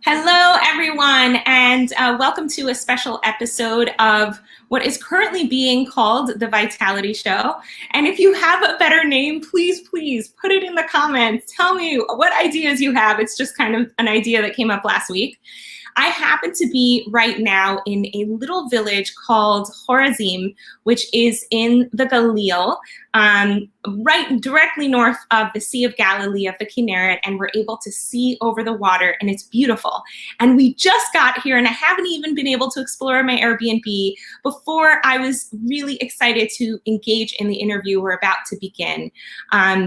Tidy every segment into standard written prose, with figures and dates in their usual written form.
Hello, everyone, and welcome to a special episode of what is currently being called The Vitality Show. And if you have a better name, please put it in the comments. Tell me what ideas you have. It's just kind of an idea that came up last week. I happen to be right now in a little village called Horazim, which is in the Galil, right directly north of the Sea of Galilee, of the Kinneret, and we're able to see over the water, and it's beautiful. And we just got here, and I haven't even been able to explore my Airbnb before I was really excited to engage in the interview we're about to begin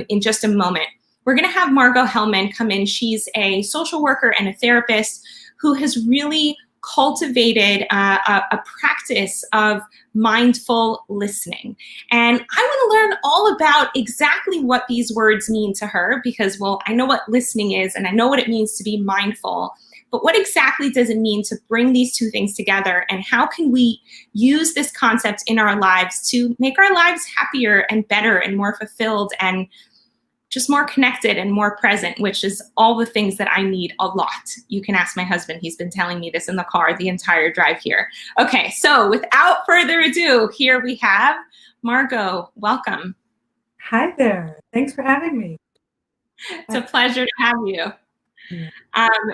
in just a moment. We're going to have Margo Helman come in. She's a social worker and a therapist who has really cultivated a practice of mindful listening. And I want to learn all about exactly what these words mean to her because, well, I know what listening is and I know what it means to be mindful, but what exactly does it mean to bring these two things together, and how can we use this concept in our lives to make our lives happier and better and more fulfilled and just more connected and more present, which is all the things that I need a lot. You can ask my husband. He's been telling me this in the car the entire drive here. Okay, so without further ado, here we have Margo. Welcome. Hi there. Thanks for having me. It's a pleasure to have you.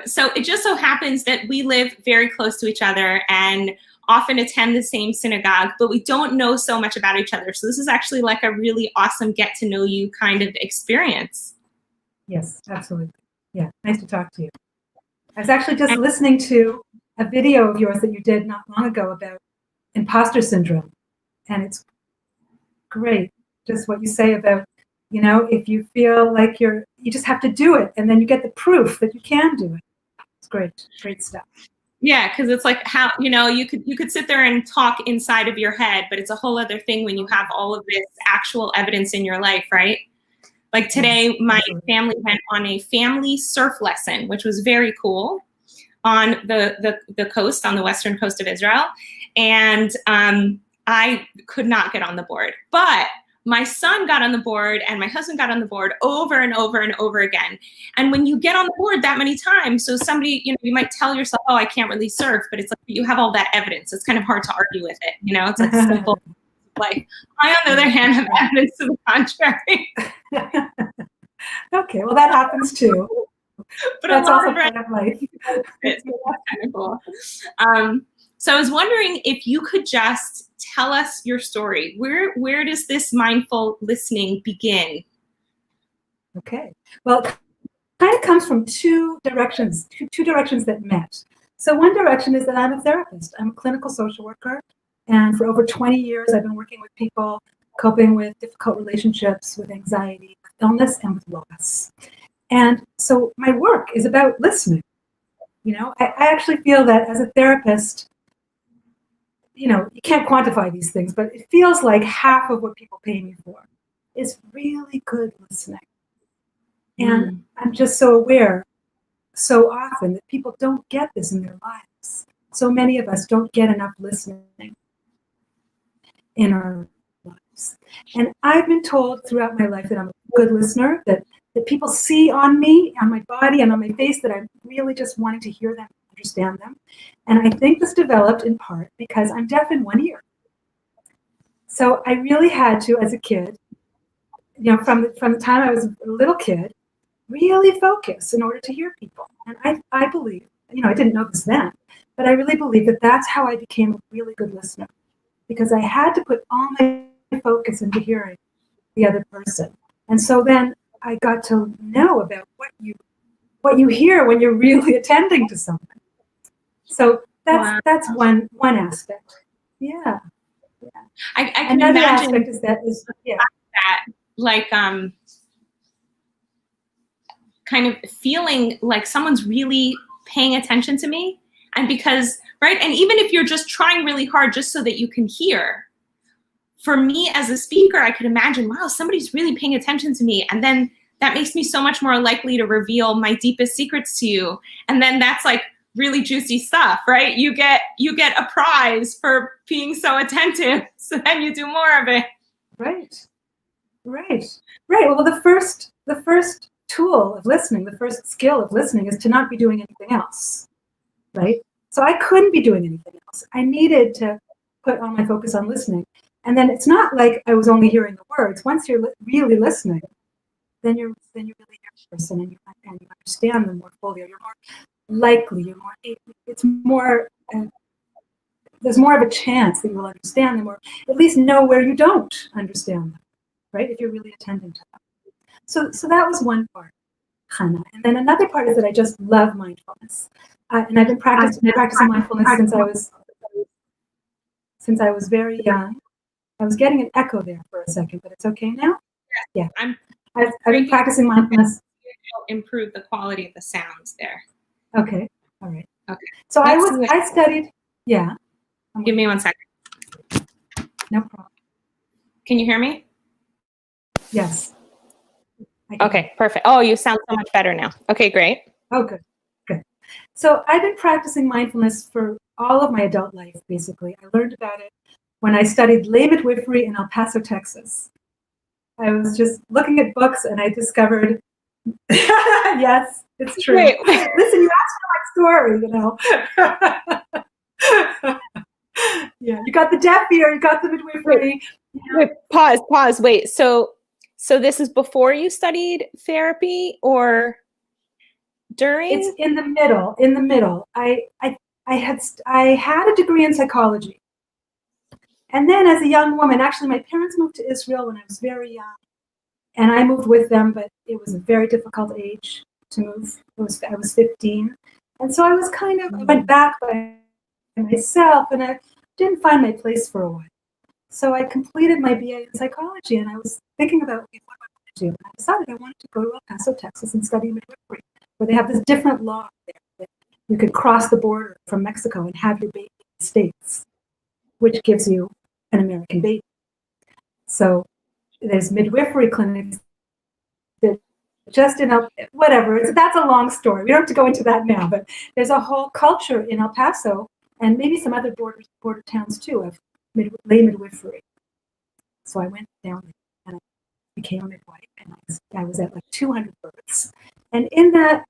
So it just so happens that we live very close to each other and often attend the same synagogue, but we don't know so much about each other. So this is actually like a really awesome get to know you kind of experience. Yes, absolutely. Yeah, nice to talk to you. I was actually just listening to a video of yours that you did not long ago about imposter syndrome. And it's great, just what you say about, if you feel like you just have to do it, and then you get the proof that you can do it. It's great stuff. Yeah, because it's like how, you could sit there and talk inside of your head, but it's a whole other thing when you have all of this actual evidence in your life, right? Like today, my family went on a family surf lesson, which was very cool on the coast, on the western coast of Israel. And I could not get on the board. But my son got on the board and my husband got on the board over and over and over again. And when you get on the board that many times, so somebody, you might tell yourself, oh, I can't really surf, but it's like you have all that evidence. It's kind of hard to argue with it. It's like simple. Like I, on the other hand, have evidence to the contrary. Okay, well, that happens too. But that's also part of life. It's kind of cool. So I was wondering if you could just tell us your story. Where does this mindful listening begin? Okay. Well, it kind of comes from two directions that met. So one direction is that I'm a therapist. I'm a clinical social worker. And for over 20 years, I've been working with people coping with difficult relationships, with anxiety, with illness, and with loss. And so my work is about listening. I actually feel that as a therapist, you can't quantify these things, but it feels like half of what people pay me for is really good listening. And I'm just so aware so often that people don't get this in their lives. So many of us don't get enough listening in our lives. And I've been told throughout my life that I'm a good listener, that people see on me, on my body, and on my face that I'm really just wanting to hear them, understand them. And I think this developed in part because I'm deaf in one ear. So I really had to, as a kid, from the time I was a little kid, really focus in order to hear people. And I believe, I didn't know this then, but I really believe that that's how I became a really good listener, because I had to put all my focus into hearing the other person. And so then I got to know about what you hear when you're really attending to someone. So that's one aspect. Yeah. I can Another imagine aspect is that like kind of feeling like someone's really paying attention to me. And because, right, and even if you're just trying really hard just so that you can hear, for me as a speaker, I could imagine, wow, somebody's really paying attention to me. And then that makes me so much more likely to reveal my deepest secrets to you. And then that's like really juicy stuff, right? You get a prize for being so attentive. So then you do more of it. Right. Well, the first tool of listening, the first skill of listening is to not be doing anything else. right? So I couldn't be doing anything else. I needed to put all my focus on listening. And then it's not like I was only hearing the words. Once you're really listening, then you really hear the person, and you understand them more fully. Or you're more likely. It's more. There's more of a chance that you will understand them, or at least know where you don't understand them, right? If you're really attending to them. So that was one part, Chana. And then another part is that I just love mindfulness, and I've been practicing mindfulness since I was very young. I was getting an echo there for a second, but it's okay now. Yeah, I've been practicing mindfulness. Improve the quality of the sounds there. Okay, all right. Okay. So I studied. Yeah. Give me 1 second. No problem. Can you hear me? Yes. Okay, perfect. Oh, you sound so much better now. Okay, great. Oh, good. Good. So I've been practicing mindfulness for all of my adult life, basically. I learned about it when I studied lay midwifery in El Paso, Texas. I was just looking at books and I discovered, yes, it's true. Wait. Listen, you asked for my story, Yeah, you got the deaf ear, you got the midwifery. Wait, pause. Wait, so this is before you studied therapy or during? It's in the middle. In the middle. I had a degree in psychology. And then as a young woman, actually my parents moved to Israel when I was very young. And I moved with them, but it was a very difficult age to move. I was 15. And so I went back by myself, and I didn't find my place for a while. So I completed my BA in psychology, and I was thinking about what I wanted to do. And I decided I wanted to go to El Paso, Texas, and study midwifery, where they have this different law there that you could cross the border from Mexico and have your baby in the States, which gives you an American baby. So there's midwifery clinics that just in whatever. That's a long story. We don't have to go into that now, but there's a whole culture in El Paso and maybe some other border towns too of lay midwifery. So I went down there and I became a midwife, and I was at like 200 births. And in that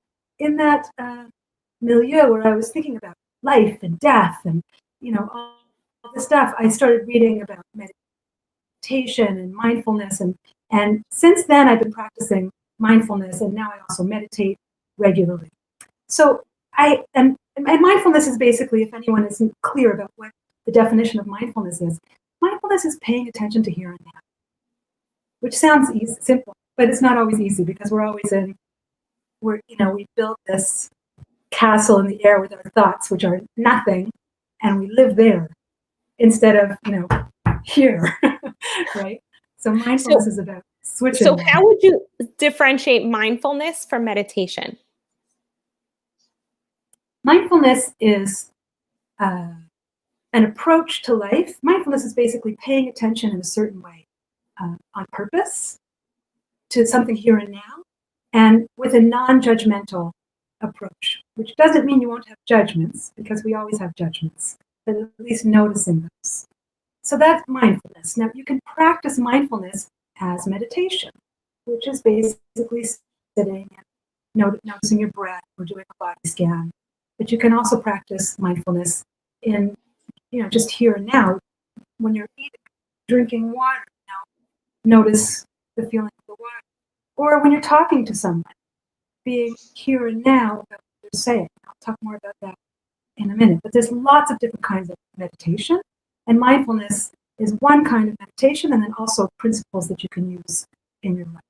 milieu where I was thinking about life and death and all this stuff, I started reading about meditation and mindfulness, and since then I've been practicing mindfulness, and now I also meditate regularly. So and mindfulness is basically, if anyone isn't clear about what the definition of mindfulness is paying attention to here and now, which sounds easy, simple, but it's not always easy because we build this castle in the air with our thoughts, which are nothing, and we live there instead of here, right? So mindfulness is about switching. So how would you differentiate mindfulness from meditation? Mindfulness is an approach to life. Mindfulness is basically paying attention in a certain way, on purpose, to something here and now, and with a non-judgmental approach, which doesn't mean you won't have judgments, because we always have judgments, but at least noticing those. So that's mindfulness. Now, you can practice mindfulness as meditation, which is basically sitting and noticing your breath or doing a body scan. But you can also practice mindfulness in, just here and now. When you're eating, drinking water, notice the feeling of the water. Or when you're talking to someone, being here and now about what you're saying. I'll talk more about that in a minute. But there's lots of different kinds of meditation. And mindfulness is one kind of meditation, and then also principles that you can use in your life.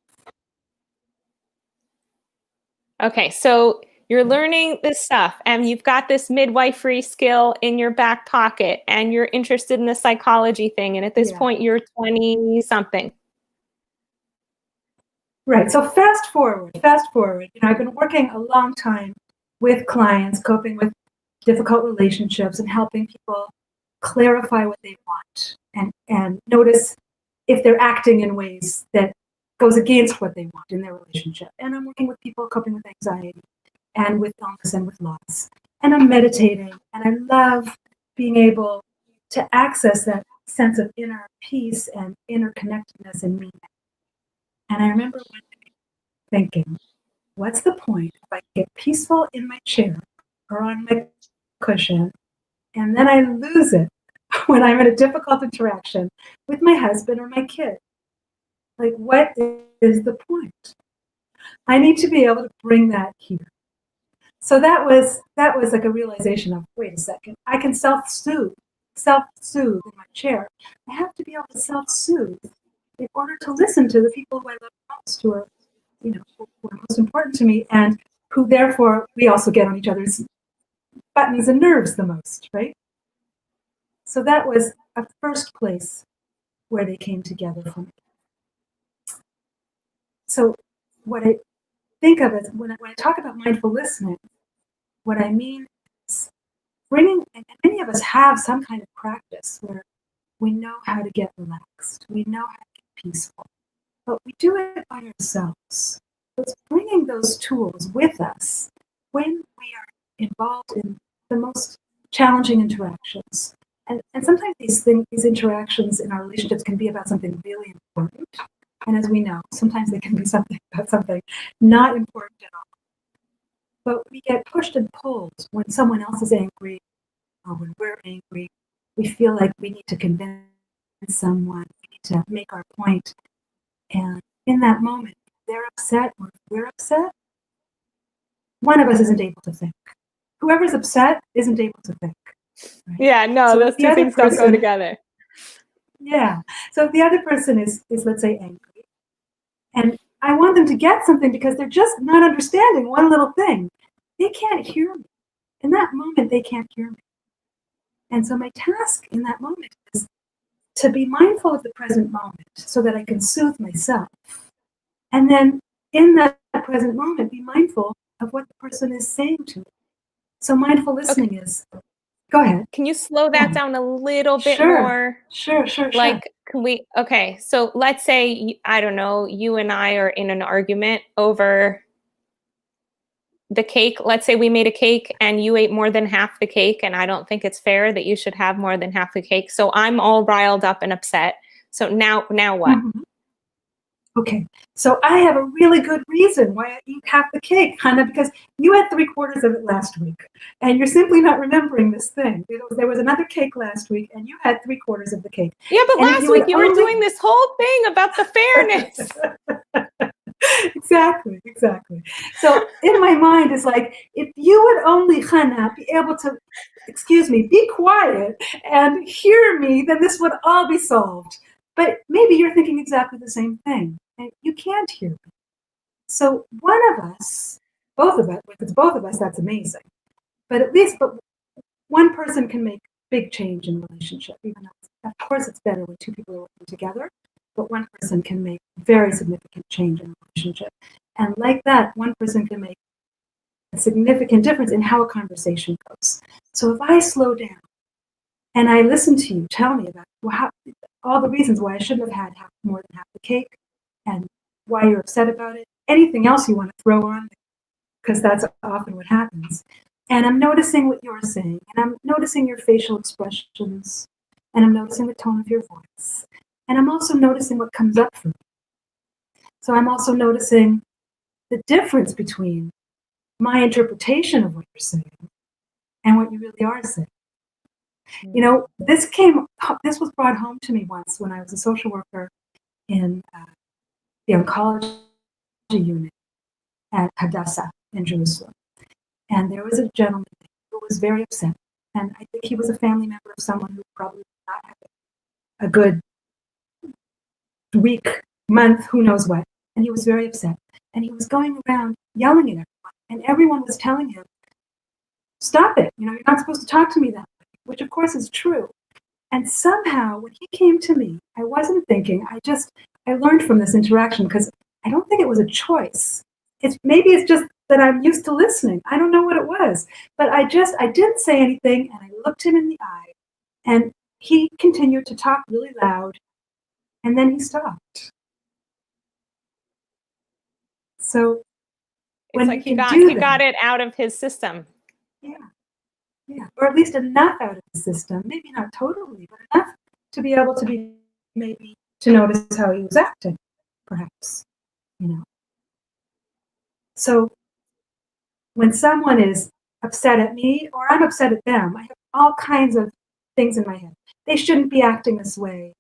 Okay, so you're learning this stuff, and you've got this midwifery skill in your back pocket, and you're interested in the psychology thing, and at this point, you're 20-something. Right, so fast forward. I've been working a long time with clients, coping with difficult relationships, and helping people clarify what they want and notice if they're acting in ways that goes against what they want in their relationship. And I'm working with people coping with anxiety and with illness and with loss. And I'm meditating, and I love being able to access that sense of inner peace and interconnectedness and meaning. And I remember one day thinking, what's the point if I get peaceful in my chair or on my cushion, and then I lose it when I'm in a difficult interaction with my husband or my kid. Like, what is the point? I need to be able to bring that here. So that was like a realization of, wait a second, I can self-soothe in my chair. I have to be able to self-soothe in order to listen to the people who I love most, who are, who are most important to me, and who therefore we also get on each other's buttons and nerves the most, right? So that was a first place where they came together for me. So what I think of is when I talk about mindful listening, what I mean is bringing, and many of us have some kind of practice where we know how to get relaxed, we know how to get peaceful, but we do it by ourselves. So it's bringing those tools with us when we are involved in the most challenging interactions. And sometimes these interactions in our relationships can be about something really important. And as we know, sometimes they can be about something not important at all. But we get pushed and pulled when someone else is angry, or when we're angry. We feel like we need to convince someone, we need to make our point. And in that moment, if they're upset or if we're upset, one of us isn't able to think. Whoever's upset isn't able to think. Right? Yeah, no, so those two things don't go together. Yeah. So if the other person is let's say angry, and I want them to get something because they're just not understanding one little thing, they can't hear me. In that moment, they can't hear me. And so my task in that moment is to be mindful of the present moment so that I can soothe myself. And then in that present moment, be mindful of what the person is saying to me. So mindful listening is, go ahead. Can you slow that down a little bit more? Sure. Like, okay, so let's say, I don't know, you and I are in an argument over the cake. Let's say we made a cake and you ate more than half the cake, and I don't think it's fair that you should have more than half the cake. So I'm all riled up and upset. So now what? Mm-hmm. Okay, so I have a really good reason why I eat half the cake, Chana, because you had 3/4 of it last week, and you're simply not remembering this thing. There was another cake last week, and you had 3/4 of the cake. Yeah, but last week you were doing this whole thing about the fairness. Exactly. So in my mind, it's like, if you would only, Chana, be able to, be quiet and hear me, then this would all be solved. But maybe you're thinking exactly the same thing, and you can't hear me. So one of us, both of us, if it's both of us, that's amazing. But one person can make big change in a relationship, even though, of course, it's better when two people are working together, but one person can make very significant change in a relationship. And like that, one person can make a significant difference in how a conversation goes. So if I slow down and I listen to you tell me about all the reasons why I shouldn't have had more than half the cake, and why you're upset about it, anything else you want to throw on, because that's often what happens. And I'm noticing what you're saying, and I'm noticing your facial expressions, and I'm noticing the tone of your voice. And I'm also noticing what comes up for me. So I'm also noticing the difference between my interpretation of what you're saying and what you really are saying. This was brought home to me once when I was a social worker in the oncology unit at Hadassah in Jerusalem. And there was a gentleman who was very upset. And I think he was a family member of someone who probably did not have a good week, month, who knows what. And he was very upset. And he was going around yelling at everyone. And everyone was telling him, stop it. You're not supposed to talk to me that way, which of course is true. And somehow when he came to me, I wasn't thinking, I learned from this interaction, because I don't think it was a choice. Maybe it's just that I'm used to listening. I don't know what it was, but I didn't say anything, and I looked him in the eye, and he continued to talk really loud, and then he stopped. So it's like he got it out of his system. Yeah, or at least enough out of the system, maybe not totally, but enough to be able to maybe to notice how he was acting, perhaps, So when someone is upset at me or I'm upset at them. I have all kinds of things in my head. They shouldn't be acting this way.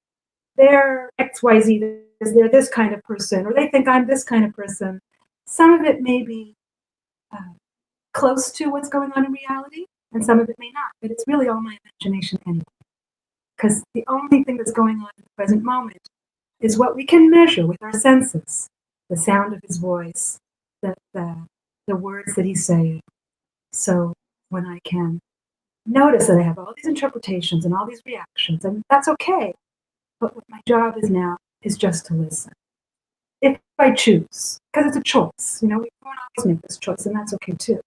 They're XYZ, they're this kind of person, or they think I'm this kind of person. Some of it may be close to what's going on in reality, and some of it may not, but it's really all my imagination anyway. Because the only thing that's going on in the present moment is what we can measure with our senses, the sound of his voice, the words that he's saying. So when I can notice that I have all these interpretations and all these reactions, and that's okay. But what my job is now is just to listen. If I choose, because it's a choice, we don't always make this choice, and that's okay too.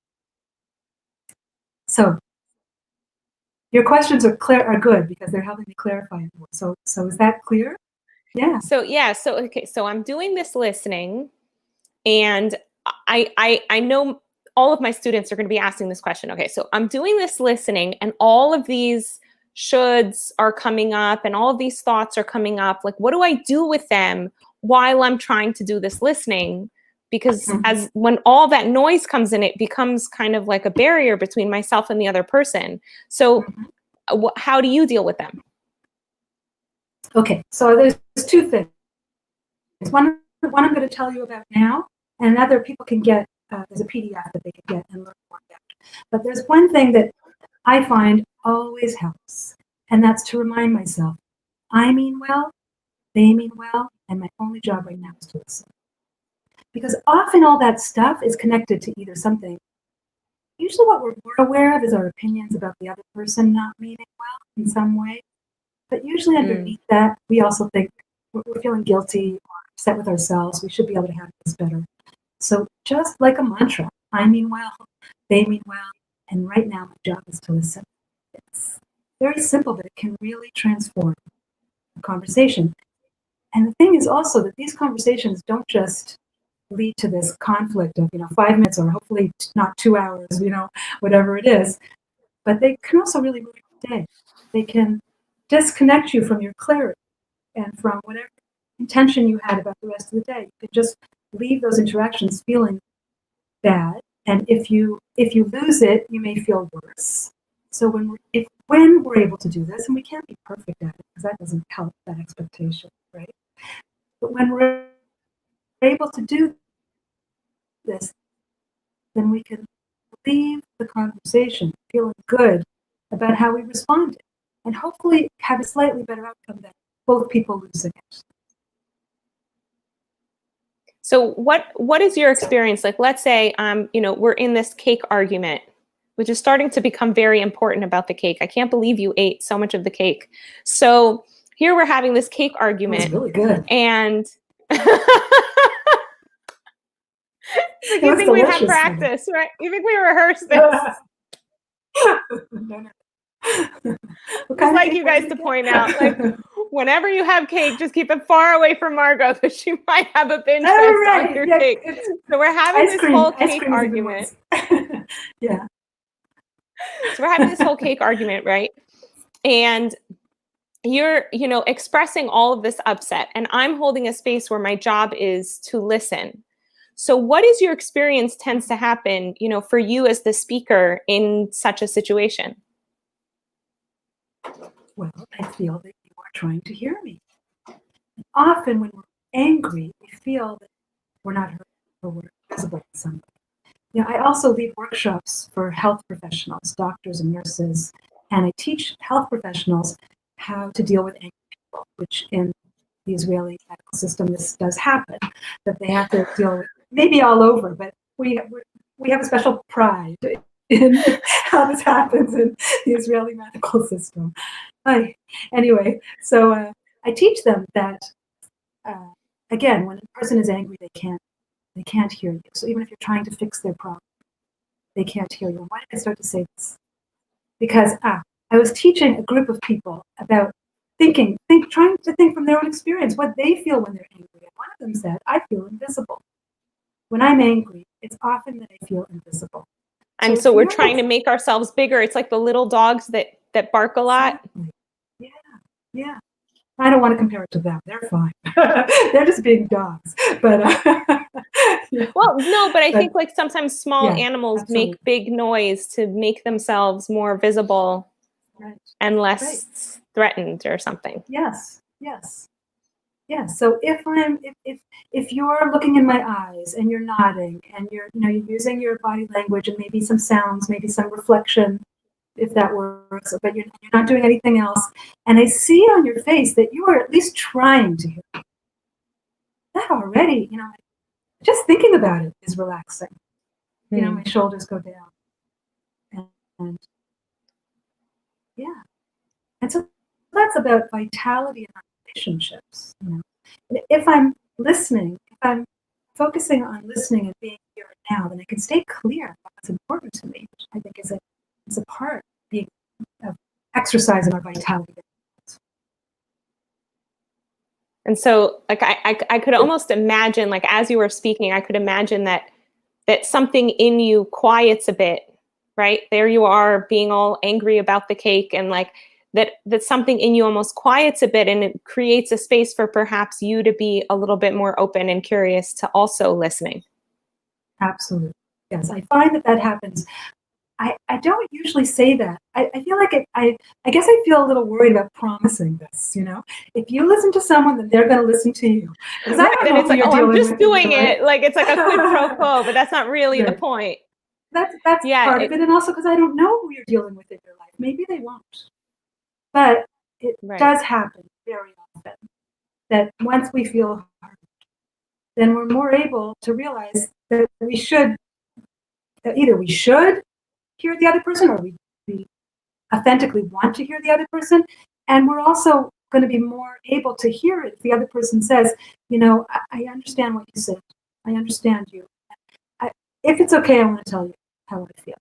So your questions are good because they're helping me clarify it more. So is that clear? Yeah. So okay. So I'm doing this listening, and I know all of my students are going to be asking this question. Okay, so I'm doing this listening, and all of these shoulds are coming up, and all of these thoughts are coming up. Like, what do I do with them while I'm trying to do this listening? Because when all that noise comes in, it becomes kind of like a barrier between myself and the other person. So how do you deal with them? Okay, so there's two things. One I'm going to tell you about now, and another people can get, there's a PDF that they can get and learn more about. But there's one thing that I find always helps, and that's to remind myself, I mean well, they mean well, and my only job right now is to listen. Because often all that stuff is connected to either something. Usually what we're more aware of is our opinions about the other person not meaning well in some way. But usually underneath that, we also think we're feeling guilty or upset with ourselves. We should be able to handle this better. So just like a mantra, I mean well, they mean well, and right now my job is to listen. It's very simple, but it can really transform a conversation. And the thing is also that these conversations don't just lead to this conflict of 5 minutes or hopefully not 2 hours, whatever it is, but they can also really ruin your day. They can disconnect you from your clarity and from whatever intention you had about the rest of the day. You could just leave those interactions feeling bad, and if you lose it, you may feel worse. So when we're able to do this, and we can't be perfect at it because that doesn't help that expectation, right? But when we're able to do this, then we can leave the conversation feeling good about how we responded, and hopefully have a slightly better outcome than both people losing it. So what is your experience like? Let's say we're in this cake argument, which is starting to become very important about the cake. I can't believe you ate so much of the cake. So here we're having this cake argument. It's really good. And You think we'd have practice, right? You think we rehearsed this? No. Just like you guys to point out, like, whenever you have cake, just keep it far away from Margo because she might have a binge fest on your cake. So we're having this whole cake argument. Yeah. So we're having this whole cake argument, right? And you're, expressing all of this upset, and I'm holding a space where my job is to listen. So what is your experience tends to happen, for you as the speaker in such a situation? Well, I feel that you are trying to hear me. Often when we're angry, we feel that we're not heard or we're visible to somebody. I also lead workshops for health professionals, doctors and nurses, and I teach health professionals how to deal with angry people, which in the Israeli medical system, this does happen, that they have to deal with, maybe all over, but we have a special pride in how this happens in the Israeli medical system. Anyway, so I teach them that, again, when a person is angry, they can't hear you. So even if you're trying to fix their problem, they can't hear you. Why did I start to say this? Because I was teaching a group of people about trying to think from their own experience, what they feel when they're angry. And one of them said, I feel invisible. When I'm angry, it's often that I feel invisible. And so we're trying to make ourselves bigger. It's like the little dogs that bark a lot. Exactly. Yeah. I don't want to compare it to them. They're fine. They're just being dogs. But well, no, but I think like sometimes small yeah, animals absolutely. make big noise to make themselves more visible Right. and less threatened or something. Yes. Yes. Yes. So if you're looking in my eyes and you're nodding and you're you're using your body language and maybe some sounds, maybe some reflection, if that works, but you're not doing anything else, and I see on your face that you are at least trying to hear me, that already, just thinking about it is relaxing. My shoulders go down, and yeah, and so that's about vitality in our relationships. If I'm listening, if I'm focusing on listening and being here and now, then I can stay clear about what's important to me, which I think is a part of exercising our vitality. And so like I could almost imagine, like as you were speaking, I could imagine that something in you quiets a bit, right? There you are being all angry about the cake, and like that something in you almost quiets a bit, and it creates a space for perhaps you to be a little bit more open and curious to also listening. Absolutely. Yes, I find that happens. I don't usually say that. I feel like I guess I feel a little worried about promising this, If you listen to someone, then they're going to listen to you. Because I don't know it's like, you're I'm dealing just with doing it. Like it's like a quid pro quo, but that's not really right. the point. That's part of it. And also because I don't know who you're dealing with in your life. Maybe they won't. But it does happen very often that once we feel hurt, then we're more able to realize that either we should hear the other person, or we authentically want to hear the other person. And we're also going to be more able to hear it if the other person says, I understand what you said. I understand you. If it's okay, I want to tell you how I feel.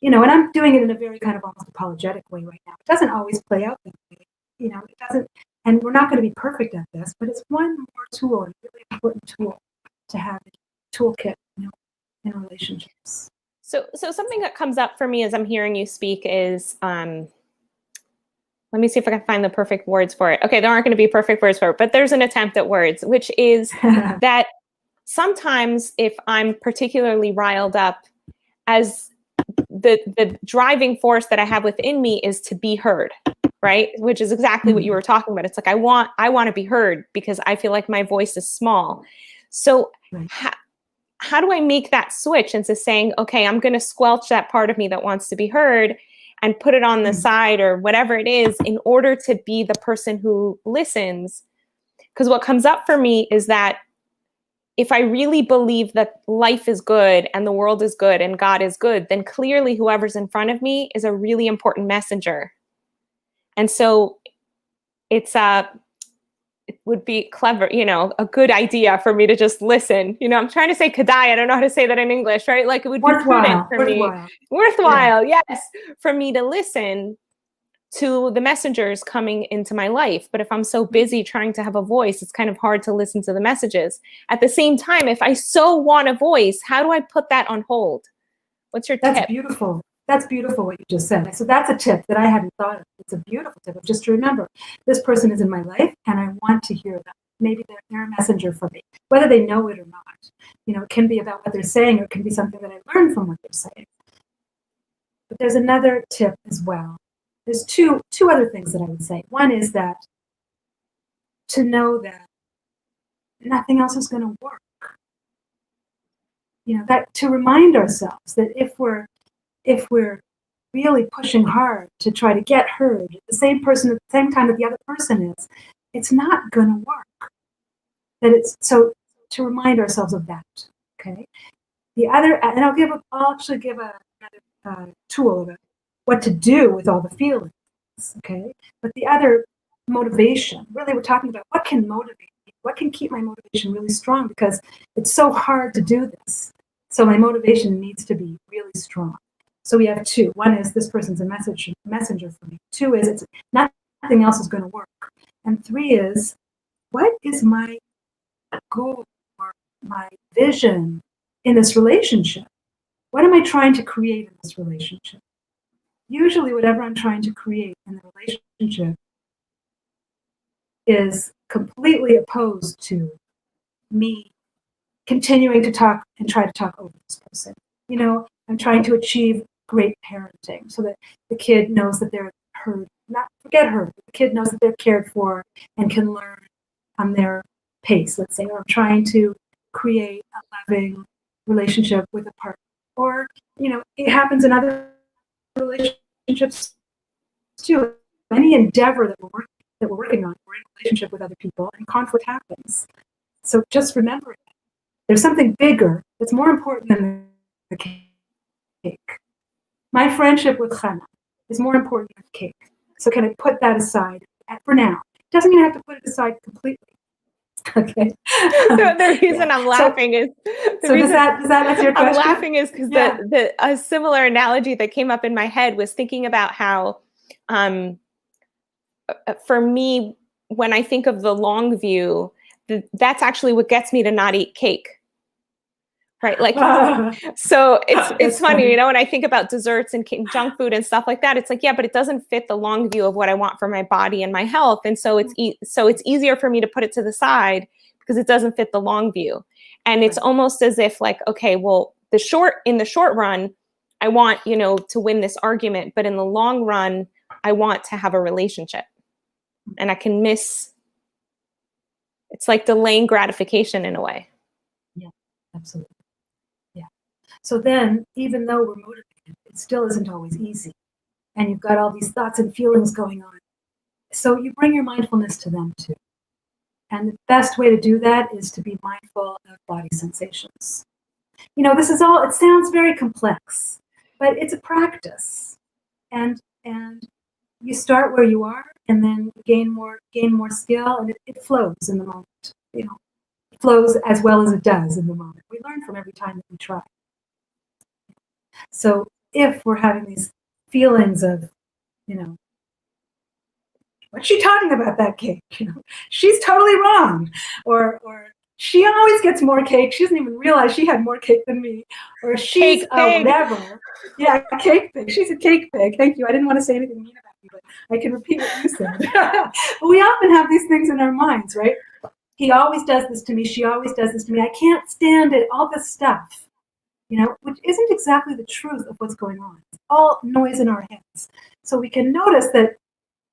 And I'm doing it in a very kind of almost apologetic way right now. It doesn't always play out that way. It doesn't, and we're not going to be perfect at this, but it's one more tool, a really important tool to have in a toolkit, in relationships. So something that comes up for me as I'm hearing you speak is, let me see if I can find the perfect words for it. Okay, there aren't going to be perfect words for it, but there's an attempt at words, which is that sometimes if I'm particularly riled up, as the driving force that I have within me is to be heard, right? Which is exactly what you were talking about. It's like I want to be heard because I feel like my voice is small. So how do I make that switch into saying, okay, I'm going to squelch that part of me that wants to be heard and put it on the side or whatever it is in order to be the person who listens? Because what comes up for me is that if I really believe that life is good and the world is good and God is good, then clearly whoever's in front of me is a really important messenger. And so it would be clever, a good idea for me to just listen. I'm trying to say kadai. I don't know how to say that in English, right? Like it would be prudent for me. Worthwhile, yes, for me to listen to the messengers coming into my life. But if I'm so busy trying to have a voice, it's kind of hard to listen to the messages. At the same time, if I so want a voice, how do I put that on hold? What's your tip? That's beautiful. That's beautiful what you just said. So that's a tip that I hadn't thought of. It's a beautiful tip of just to remember, this person is in my life and I want to hear them. Maybe they're a messenger for me, whether they know it or not. It can be about what they're saying, or it can be something that I learned from what they're saying. But there's another tip as well. There's two other things that I would say. One is that to know that nothing else is going to work. That to remind ourselves that if we're really pushing hard to try to get heard at the same person at the same time that the other person is, it's not going to work. That it's so to remind ourselves of that. Okay. The other, and I'll actually give another tool of what to do with all the feelings. Okay. But the other motivation, really, we're talking about what can motivate me, what can keep my motivation really strong, because it's so hard to do this. So my motivation needs to be really strong. So we have two. One is this person's a messenger for me. Two is it's nothing else is going to work. And three is, what is my goal or my vision in this relationship? What am I trying to create in this relationship? Usually whatever I'm trying to create in the relationship is completely opposed to me continuing to talk and try to talk over this person. I'm trying to achieve great parenting so that the kid knows that they're heard, not forget heard. The kid knows that they're cared for and can learn on their pace, let's say, or I'm trying to create a loving relationship with a partner. Or, it happens in other relationships too. Any endeavor that we're working on, we're in a relationship with other people, and conflict happens. So just remember it. There's something bigger that's more important than the cake. My friendship with Chana is more important than the cake. So can I put that aside for now? Doesn't mean I have to put it aside completely. Okay. The reason I'm laughing is does that answer your question? I'm laughing is because a similar analogy that came up in my head was thinking about how, for me, when I think of the long view, that's actually what gets me to not eat cake. Right. Like, so it's funny, when I think about desserts and junk food and stuff like that, it's like, yeah, but it doesn't fit the long view of what I want for my body and my health. And so it's easier for me to put it to the side because it doesn't fit the long view. And it's almost as if like, okay, well, in the short run, I want, to win this argument, but in the long run, I want to have a relationship, and I can it's like delaying gratification in a way. Yeah, absolutely. So then, even though we're motivated, it still isn't always easy. And you've got all these thoughts and feelings going on. So you bring your mindfulness to them too. And the best way to do that is to be mindful of body sensations. This is all, it sounds very complex, but it's a practice. And you start where you are and then gain more skill, and it flows in the moment. It flows as well as it does in the moment. We learn from every time that we try. So if we're having these feelings of, what's she talking about, that cake? She's totally wrong. Or she always gets more cake. She doesn't even realize she had more cake than me. Or she's whatever. Yeah, cake pig. She's a cake pig. Thank you. I didn't want to say anything mean about you, but I can repeat what you said. We often have these things in our minds, right? He always does this to me. She always does this to me. I can't stand it. All this stuff. Which isn't exactly the truth of what's going on. It's all noise in our heads. So we can notice that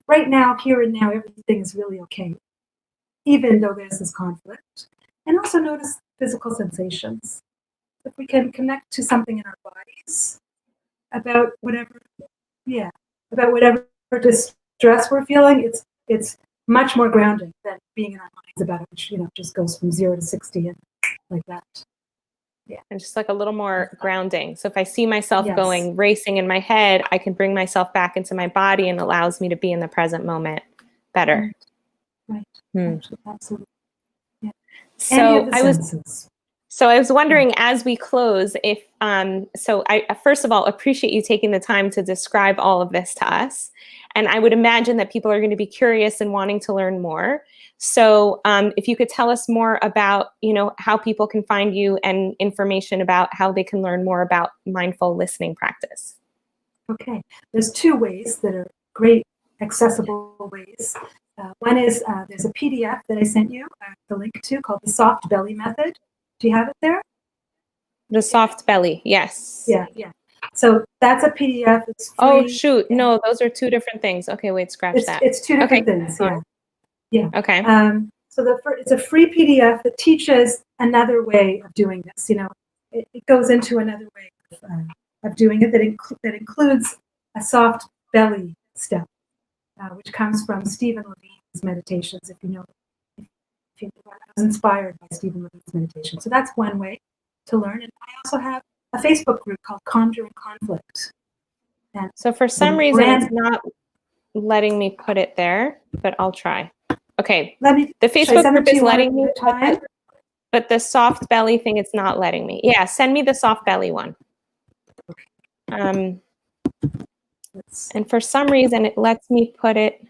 right now, here and now, everything is really okay, even though there's this conflict. And also notice physical sensations. If we can connect to something in our bodies about whatever distress we're feeling, it's much more grounding than being in our minds about it, which just goes from 0 to 60 and like that. Yeah. And just like a little more grounding. So if I see myself going racing in my head, I can bring myself back into my body, and allows me to be in the present moment better. Right. Absolutely. Yeah. So I was wondering, as we close, if so I first of all appreciate you taking the time to describe all of this to us. And I would imagine that people are going to be curious and wanting to learn more. So if you could tell us more about, how people can find you and information about how they can learn more about mindful listening practice. Okay. There's 2 ways that are great, accessible ways. One is there's a PDF that I sent you the link to called the Soft Belly Method. Do you have it there? The soft belly, yes. Yeah. So that's a PDF. It's free. Oh, shoot. No, those are 2 different things. Okay, wait, scratch that. It's 2 different things. Yeah. Okay. So it's a free PDF that teaches another way of doing this. It goes into another way of doing it that includes a soft belly step, which comes from Stephen Levine's meditations. If I was inspired by Stephen Levine's meditation. So that's one way to learn. And I also have a Facebook group called Calm During Conflict. And so for some reason, it's not letting me put it there, but I'll try. Okay. The Facebook group is letting me put it, but the soft belly thing, it's not letting me. Yeah, send me the soft belly one. And for some reason, it lets me put it.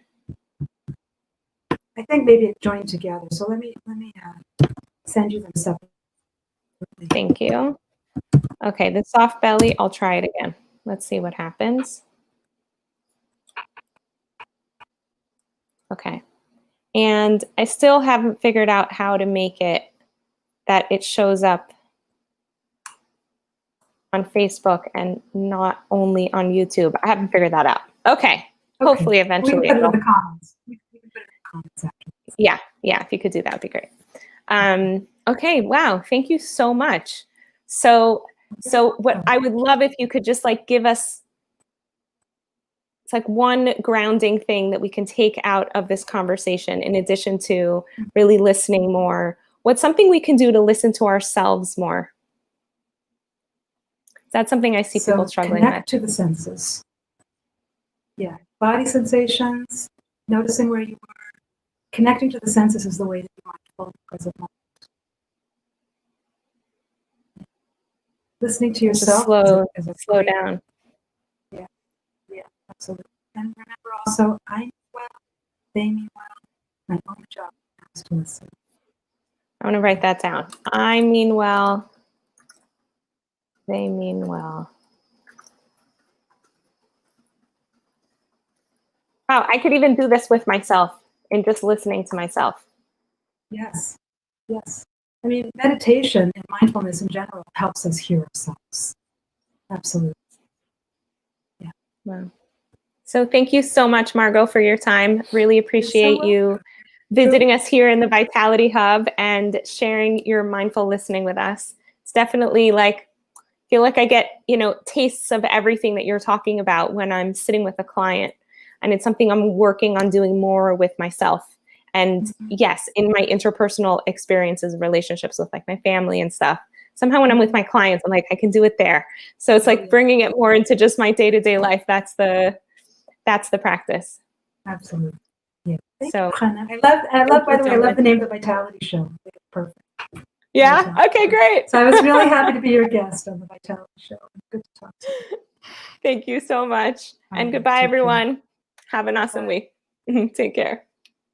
I think maybe it joined together. So let me send you them separately. Thank you. Okay, the soft belly, I'll try it again. Let's see what happens. Okay. And I still haven't figured out how to make it that it shows up on Facebook and not only on YouTube. I haven't figured that out. Okay. Hopefully eventually. We can put it in the comments. We can put it in the comments after. Yeah. If you could do that, would be great. Okay. Wow. Thank you so much. So what I would love if you could just like give us, it's like one grounding thing that we can take out of this conversation in addition to really listening more. What's something we can do to listen to ourselves more? That's something I see people struggling with. Connect to the senses. Yeah. Body sensations, noticing where you are. Connecting to the senses is the way to be mindful in the present moment. Listening to yourself. Slow down. Yeah, absolutely. And remember also, I mean well, they mean well. My only job is to listen. I want to write that down. I mean well, they mean well. Wow, I could even do this with myself and just listening to myself. Yes. I mean, meditation and mindfulness in general helps us hear ourselves. Absolutely. Yeah. Wow. So thank you so much, Margo, for your time. Really appreciate you visiting us here in the Vitality Hub and sharing your mindful listening with us. It's definitely like, I feel like I get, tastes of everything that you're talking about when I'm sitting with a client. And it's something I'm working on doing more with myself. And yes, in my interpersonal experiences and relationships with like my family and stuff, somehow when I'm with my clients, I'm like, I can do it there. So it's like bringing it more into just my day-to-day life. That's the practice. Absolutely. Yeah. So I love, by the way, I love the name of the Vitality Show. Perfect. Yeah. Okay, great. So I was really happy to be your guest on the Vitality Show. Good to talk to you. Thank you so much. And goodbye, everyone. Have an awesome week. Take care.